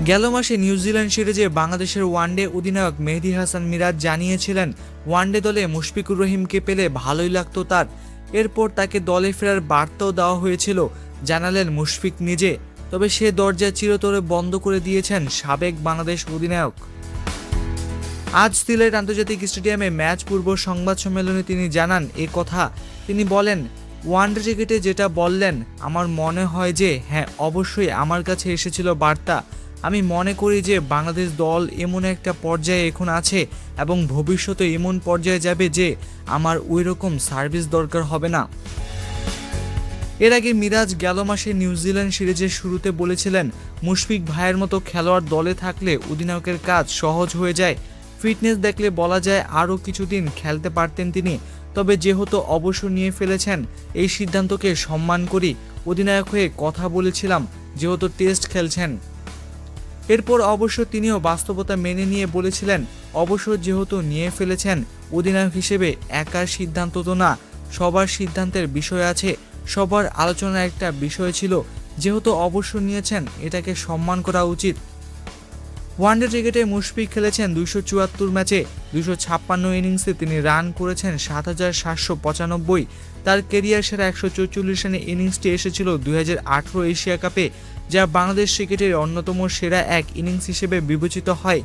গেল মাসে নিউজিল্যান্ড সিরিজে বাংলাদেশের ওয়ানডে অধিনায়ক মেহেদী হাসান মিরাজ জানিয়েছিলেন, ওয়ানডে দলে মুশফিকুর রহিমকে পেলে ভালোই লাগতো তার। এরপর তাকে দলে ফেরার বার্তাও দেওয়া হয়েছিল, জানালেন মুশফিক নিজে। তবে সে দরজা চিরতরে বন্ধ করে দিয়েছেন সাবেক বাংলাদেশ অধিনায়ক। আজ সিলেট আন্তর্জাতিক স্টেডিয়ামে ম্যাচ পূর্ব সংবাদ সম্মেলনে তিনি জানান এ কথা। তিনি বলেন, ওয়ানডে ক্রিকেটে যেটা বললেন, আমার মনে হয় যে হ্যাঁ, অবশ্যই আমার কাছে এসেছিল বার্তা। আমি মনে করি যে বাংলাদেশ দল এমন একটা পর্যায়ে এখন আছে এবং ভবিষ্যতে এমন পর্যায়ে যাবে যে আমার ওই রকম সার্ভিস দরকার হবে না। এর আগে মিরাজ গেল মাসে নিউজিল্যান্ড সিরিজের শুরুতে বলেছিলেন, মুশফিক ভাইয়ের মতো খেলোয়াড় দলে থাকলে অধিনায়কের কাজ সহজ হয়ে যায়। ফিটনেস দেখলে বলা যায় আরও কিছুদিন খেলতে পারতেন তিনি। তবে যেহেতু অবসর নিয়ে ফেলেছেন, এই সিদ্ধান্তকে সম্মান করি। অধিনায়ক হয়ে কথা বলেছিলাম, যেহেতু টেস্ট খেলছেন। এরপর অবশ্য তিনিও বাস্তবতা মেনে নিয়ে বলেছিলেন, অবসর যেহেতু নিয়ে ফেলেছেন, অধিনায়ক হিসেবে একার সিদ্ধান্ত তো না, সবার সিদ্ধান্তের বিষয় আছে, সবার আলোচনার একটা বিষয় ছিল। যেহেতু অবসর নিয়েছেন, এটাকে সম্মান করা উচিত। ওয়ানডে ক্রিকেটে মুশফিক খেলেছেন 274 ম্যাচে, 256 ইনিংসে তিনি রান করেছেন 7,795। তার কেরিয়ার সেরা 144 রানের ইনিংসটি এসেছিল 2018 এশিয়া কাপে, যা বাংলাদেশ ক্রিকেটের অন্যতম সেরা এক ইনিংস হিসেবে বিবেচিত হয়।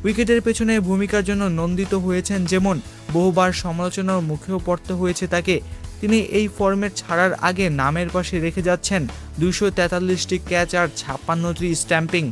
উইকেটের পেছনে ভূমিকার জন্য নন্দিত হয়েছেন, যেমন বহুবার সমালোচনার মুখেও পড়তে হয়েছে তাকে। তিনি এই ফরম্যাট ছাড়ার আগে নামের পাশে রেখে যাচ্ছেন 243টি ক্যাচ আর 56টি স্ট্যাম্পিং।